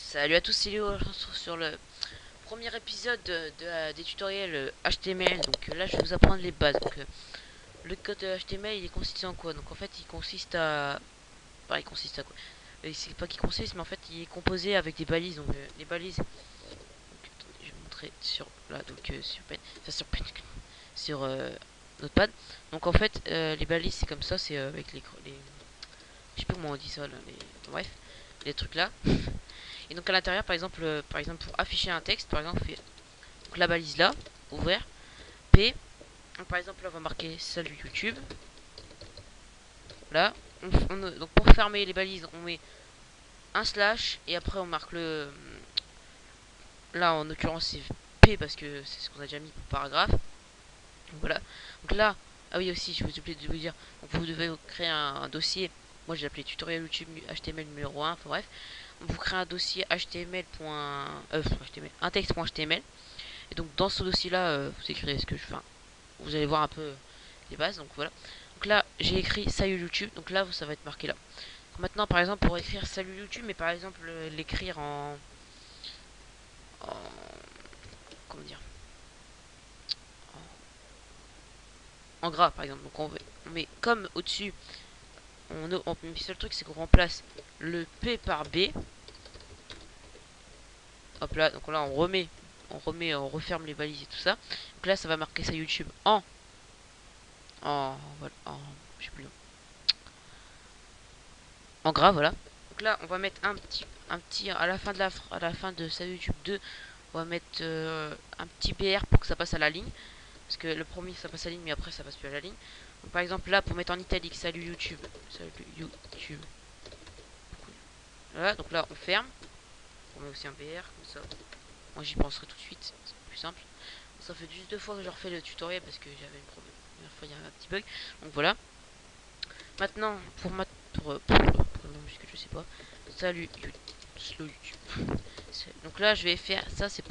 Salut à tous, c'est Léo, on se retrouve sur le premier épisode des tutoriels HTML. Donc là je vais vous apprendre les bases. Donc le code HTML il est consisté en quoi? Donc en fait il consiste à... Enfin il consiste à quoi? C'est pas qu'il consiste mais en fait il est composé avec des balises. Donc les balises... Donc, attendez, je vais vous montrer sur... Là donc sur Pen... Enfin sur Pen... Sur Notepad. Donc en fait les balises c'est comme ça, c'est avec les... Je sais pas comment on dit ça là, les... Bref, les trucs là. Et donc à l'intérieur, par exemple pour afficher un texte, par exemple, donc la balise là, ouvrir, P. Donc par exemple là, on va marquer salut YouTube. Là, donc pour fermer les balises, on met un slash et après on marque le. Là en l'occurrence c'est P parce que c'est ce qu'on a déjà mis pour paragraphe. Donc voilà. Donc là, ah oui aussi, je vous ai oublié de vous dire. Donc vous devez créer un dossier. Moi j'ai appelé tutoriel YouTube HTML numéro 1. Enfin bref, vous créez un dossier HTML. HTML, un texte.html. Et donc dans ce dossier là, vous écrivez ce que je fais. Enfin, vous allez voir un peu les bases. Donc voilà. Donc là j'ai écrit salut YouTube. Donc là ça va être marqué là. Donc maintenant par exemple pour écrire salut YouTube, mais par exemple l'écrire en comment dire en gras par exemple. Donc on met comme au-dessus. Le seul truc c'est qu'on remplace le P par B. Hop là. Donc là on referme les balises et tout ça. Donc là ça va marquer ça YouTube voilà, je sais plus, en gras, voilà. Donc là, on va mettre un petit à la fin à la fin de sa YouTube 2, on va mettre un petit BR pour que ça passe à la ligne, parce que le premier ça passe à la ligne, mais après ça passe plus à la ligne. Donc par exemple là, pour mettre en italique, salut YouTube, salut YouTube. Voilà, donc là on ferme, on met aussi un BR comme ça. Moi j'y penserai tout de suite, c'est plus simple. Ça fait juste 2 fois que je refais le tutoriel parce que j'avais une problème. La première fois il y a un petit bug. Donc voilà. Maintenant, pour non, puisque je sais pas. Salut YouTube. Donc là, je vais faire ça, c'est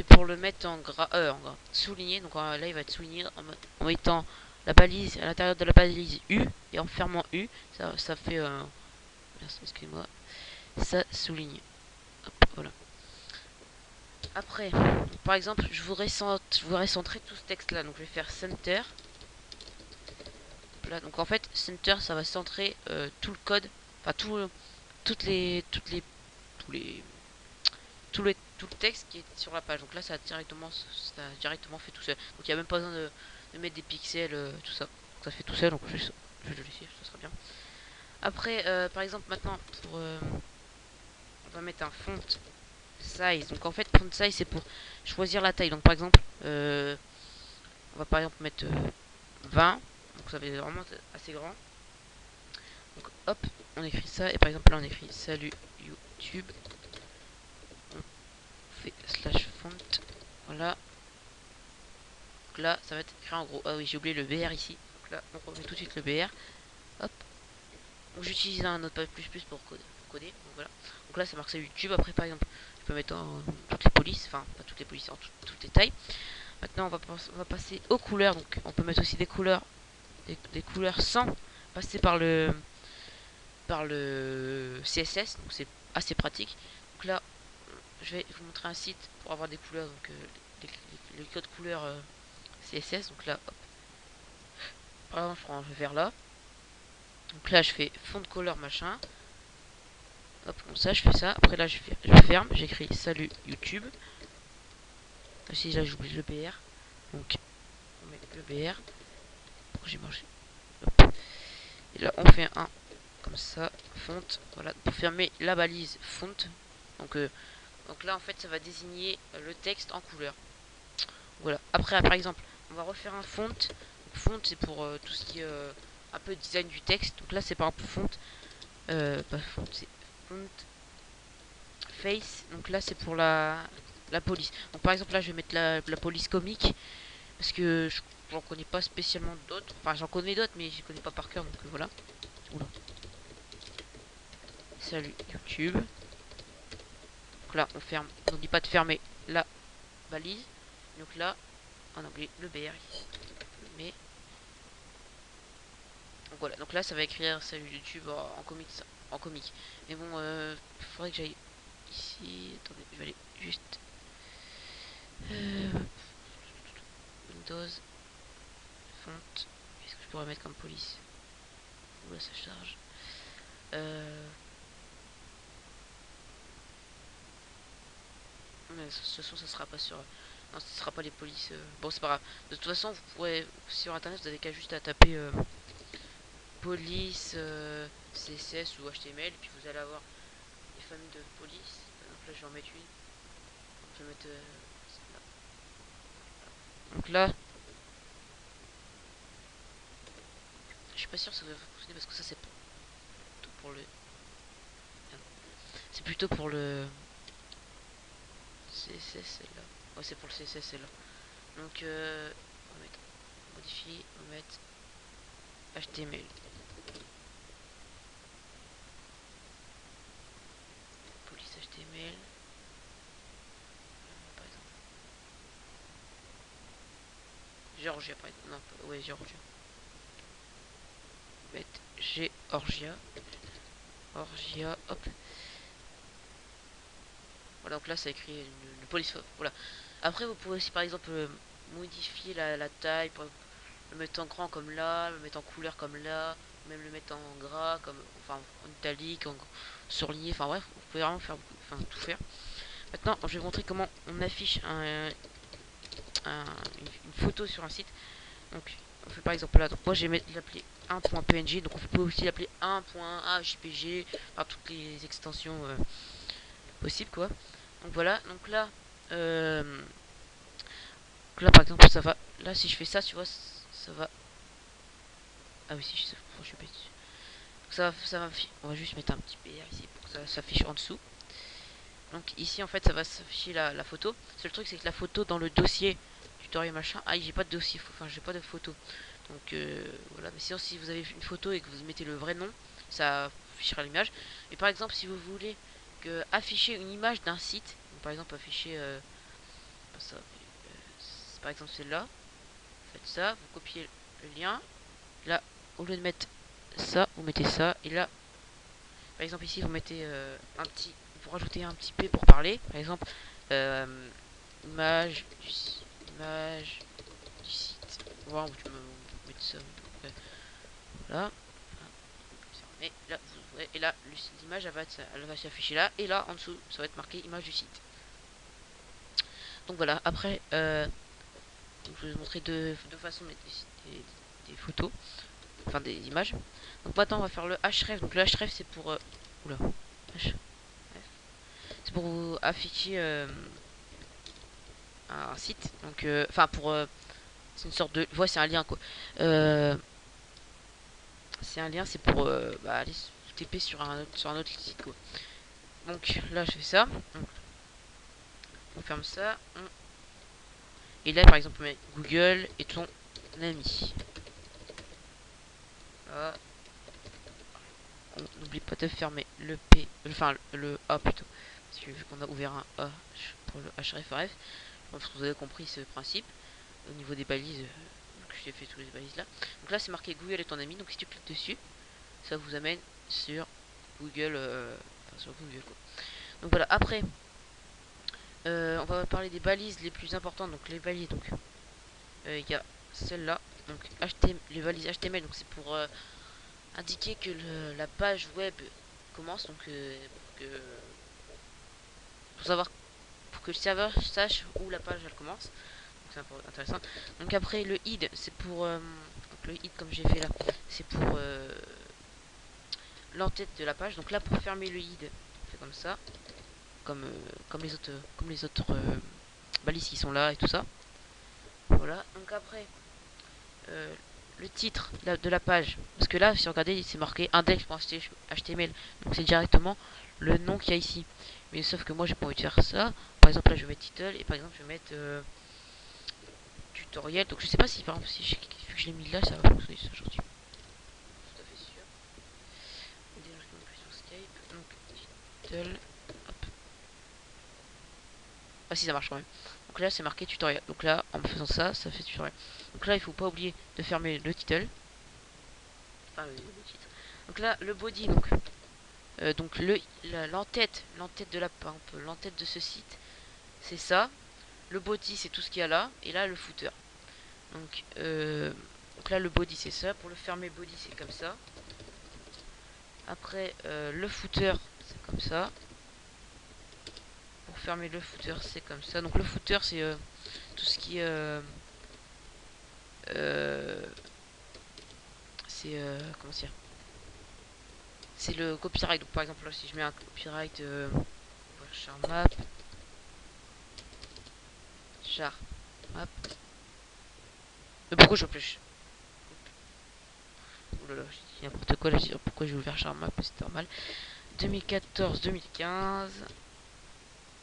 pour le mettre en gras, souligné. Donc là, il va être souligné en mettant la balise à l'intérieur de la balise U et en fermant U, ça fait excusez-moi, ça souligne. Hop, voilà. Après, par exemple, je voudrais centrer tout ce texte là. Donc je vais faire center. Là, donc en fait, center, ça va centrer tout le code, enfin toutes les, tous les, tout le texte qui est sur la page. Donc là, ça a directement fait tout seul. Donc il n'y a même pas besoin de mettre des pixels, tout ça. Donc ça fait tout seul. Donc je vais le laisser, ça sera bien. Après, par exemple, maintenant, on va mettre un font size. Donc en fait, font size, c'est pour choisir la taille. Donc par exemple, on va par exemple mettre 20. Donc ça va être vraiment assez grand. Donc hop, on écrit ça. Et par exemple, là, on écrit salut YouTube. On fait slash font. Voilà. Donc là, ça va être écrit en gros. Ah oui, j'ai oublié le BR ici. Donc là, on remet tout de suite le BR. Hop. Donc j'utilise un Notepad++ pour coder. Donc voilà. Donc là, ça marque ça YouTube. Après, par exemple, je peux mettre toutes les polices. Enfin, pas toutes les polices, en toutes les tailles. Maintenant, on va passer aux couleurs. Donc on peut mettre aussi des couleurs, des couleurs sans passer par le CSS. Donc c'est assez pratique. Donc là, je vais vous montrer un site pour avoir des couleurs. Donc les codes couleurs CSS. Donc là, hop. Par exemple, je prends un vert là. Donc là, je fais fond de couleur machin. Hop, comme ça, je fais ça. Après là, je ferme. J'écris salut YouTube. Ici, là, j'oublie le BR. Donc, on met le BR. J'ai mangé. Hop. Et là, on fait un comme ça. Font. Voilà, pour fermer la balise font. Donc, donc là, en fait, ça va désigner le texte en couleur. Voilà. Après, par exemple, on va refaire un font. Donc, font, c'est pour tout ce qui est un peu design du texte. Donc là, c'est par exemple font. Pas font, c'est font face. Donc là, c'est pour la police. Donc par exemple, là, je vais mettre la police comique. Parce que j'en connais pas spécialement d'autres. Enfin, j'en connais d'autres, mais je connais pas par cœur. Donc voilà. Oula. Salut YouTube. Donc là, on ferme. On n'oublie pas de fermer la balise. Donc là, on oublie le BR ici. Mais donc voilà. Donc là, ça va écrire salut YouTube en comics en comique. Mais bon, faudrait que j'aille ici. Attendez, je vais aller juste Windows, font. Qu'est-ce que je pourrais mettre comme police? Oula, ça charge. Mais de toute façon, ça sera pas sur. Non, ce sera pas les polices. Bon, c'est pas grave. De toute façon, vous pourrez sur internet, vous avez qu'à juste à taper police, CSS ou HTML, et puis vous allez avoir les familles de police. Donc là, je vais en mettre une. Je vais mettre celle-là. Donc là, je suis pas sûr que ça va fonctionner parce que ça, c'est plutôt pour le. C'est plutôt pour le CSS, celle-là. Ouais, c'est pour le CSS, celle-là. Donc, on va mettre modifier, on va mettre HTML. Police HTML. Par exemple. Georgia, par exemple. Non, ouais, Georgia. On va mettre Georgia. Orgia, hop. Voilà, donc là, ça écrit une police. Voilà. Après, vous pouvez aussi, par exemple, modifier la taille, pour le mettre en grand comme là, le mettre en couleur comme là, même le mettre en gras, comme, enfin, en italique, en surligné, enfin bref, vous pouvez vraiment faire, enfin, tout faire. Maintenant, je vais vous montrer comment on affiche une photo sur un site. Donc, on fait par exemple là, donc moi, je vais l'appeler 1.png, donc on peut aussi l'appeler 1.ajpg, enfin, toutes les extensions possibles, quoi. Donc voilà, donc là, par exemple, ça va, là, si je fais ça, tu vois, ça va. Ah oui, si je suis bête. Ça va, on va juste mettre un petit PR ici pour que ça s'affiche en dessous. Donc ici en fait ça va s'afficher la photo. Seul truc c'est que la photo dans le dossier tutoriel machin, ah j'ai pas de dossier, enfin j'ai pas de photo. Donc voilà, mais sinon si vous avez une photo et que vous mettez le vrai nom, ça affichera l'image. Et par exemple si vous voulez afficher une image d'un site, donc, par exemple afficher ça, par exemple celle-là, vous faites ça, vous copiez le lien, là au lieu de mettre ça, vous mettez ça, et là par exemple ici vous mettez un petit, vous rajoutez un petit P pour parler, par exemple image image du site. Wow, tu me mettre ça. Voilà. Et là, et là l'image elle va s'afficher là, et là en dessous ça va être marqué image du site. Donc voilà, après je vais vous montrer deux façons de mettre des photos, enfin des images. Donc maintenant on va faire le href. Donc le href c'est pour oula, c'est pour vous afficher un site. Donc enfin pour c'est une sorte de ouais, c'est un lien quoi. C'est un lien, c'est pour aller TP sur un autre site quoi. Donc là je fais ça. Donc, on ferme ça. Et là par exemple on met Google et ton ami. Là. On n'oublie pas de fermer le P, enfin le A plutôt, parce que vu qu'on a ouvert un A pour le hrefref, je pense que vous avez compris ce principe au niveau des balises. Que j'ai fait tous les balises là. Donc là c'est marqué Google et ton ami, donc si tu cliques dessus, ça vous amène sur Google, enfin sur Google quoi. Donc voilà, après on va parler des balises les plus importantes. Donc les balises, donc il y a celle-là, donc les balises HTML, donc c'est pour indiquer que la page web commence, donc pour savoir, pour que le serveur sache où la page elle commence. Donc c'est un peu intéressant. Donc après le id c'est pour donc le id comme j'ai fait là, c'est pour l'entête de la page. Donc là pour fermer le id, on fait comme ça, comme les autres balises qui sont là et tout ça. Voilà. Donc après le titre de la page, parce que là si vous regardez c'est marqué index.html, donc c'est directement le nom qu'il y a ici. Mais sauf que moi j'ai pas envie de faire ça. Par exemple là je vais mettre title, et par exemple je vais mettre tutoriel. Donc je sais pas si par exemple si vu que je l'ai mis là ça va fonctionner ça aujourd'hui. Tout à fait sûr. Déjà je ne plus sur Skype. Donc title. Hop. Ah si ça marche quand même. Donc là c'est marqué tutoriel. Donc là en faisant ça, ça fait tutoriel. Donc là il faut pas oublier de fermer le title. Enfin le titre. Donc là le body, donc Donc l'entête de la par exemple, l'entête de ce site, c'est ça. Le body, c'est tout ce qu'il y a là. Et là, le footer. Donc là, le body, c'est ça. Pour le fermer body, c'est comme ça. Après, le footer, c'est comme ça. Pour fermer le footer, c'est comme ça. Donc le footer, c'est tout ce qui est... c'est... comment dire, c'est le copyright. Donc par exemple, là, si je mets un copyright... char map. Char map. Pourquoi je plus... Oulala, j'ai dit n'importe quoi là. Pourquoi j'ai ouvert char map? C'est normal. 2014-2015.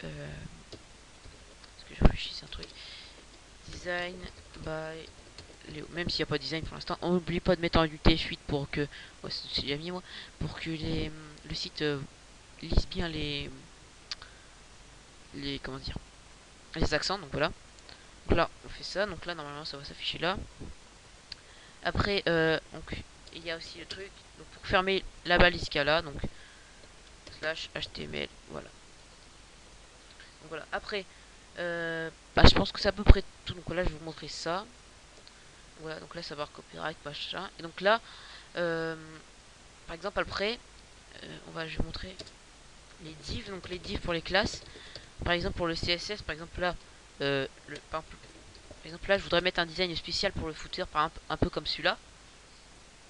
Est-ce que je réfléchis un truc? Design by Léo. Même s'il n'y a pas de design pour l'instant, on n'oublie pas de mettre en UTF-8 pour que... Ouais, c'est déjà mis moi. Pour que le site lise bien les... Comment dire, les accents, donc voilà. Donc là, on fait ça. Donc là, normalement, ça va s'afficher là. Après, donc, il y a aussi le truc. Donc pour fermer la balise qu'il y a là, donc slash HTML, voilà. Donc voilà. Après, je pense que c'est à peu près tout. Donc là, je vais vous montrer ça. Voilà, donc là, ça va avoir copyright, machin. Et donc là, par exemple, après, je vais vous montrer les divs. Donc les divs pour les classes. Par exemple, pour le CSS, par exemple là, par exemple là, je voudrais mettre un design spécial pour le footer, par exemple, un peu comme celui-là.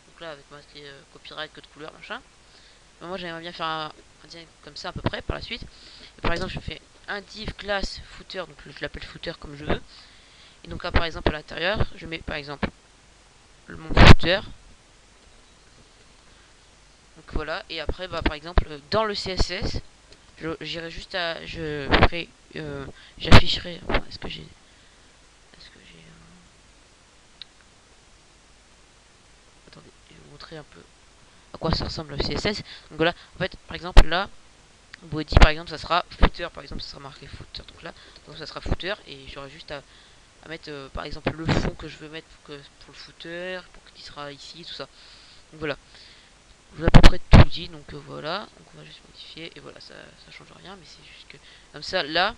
Donc là, avec marqué copyright, code couleur, machin. Mais moi, j'aimerais bien faire un design comme ça à peu près par la suite. Et par exemple, je fais un div class footer, donc je l'appelle footer comme je veux. Et donc là, par exemple, à l'intérieur, je mets par exemple mon footer. Donc voilà, et après, par exemple, dans le CSS, j'irai juste à, j'afficherai. Enfin, attendez, je vais vous montrer un peu à quoi ça ressemble le CSS. Donc voilà, en fait, par exemple là, body, par exemple, ça sera footer, par exemple, ça sera marqué footer. Donc ça sera footer, et j'aurai juste à mettre, par exemple, le fond que je veux mettre pour le footer, pour qu'il sera ici, tout ça. Donc voilà. Je vous ai à peu près tout dit, donc voilà. Donc on va juste modifier, et voilà, ça change rien, mais c'est juste que comme ça, là,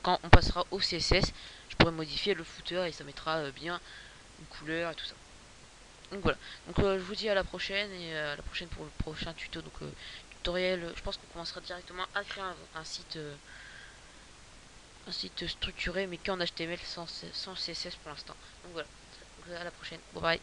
quand on passera au CSS, je pourrais modifier le footer et ça mettra bien une couleur et tout ça. Donc voilà. Donc je vous dis à la prochaine, et à la prochaine pour le prochain tuto. Donc tutoriel, je pense qu'on commencera directement à créer un site structuré mais qu'en HTML sans CSS pour l'instant. Donc voilà. Donc à la prochaine. Bye bye.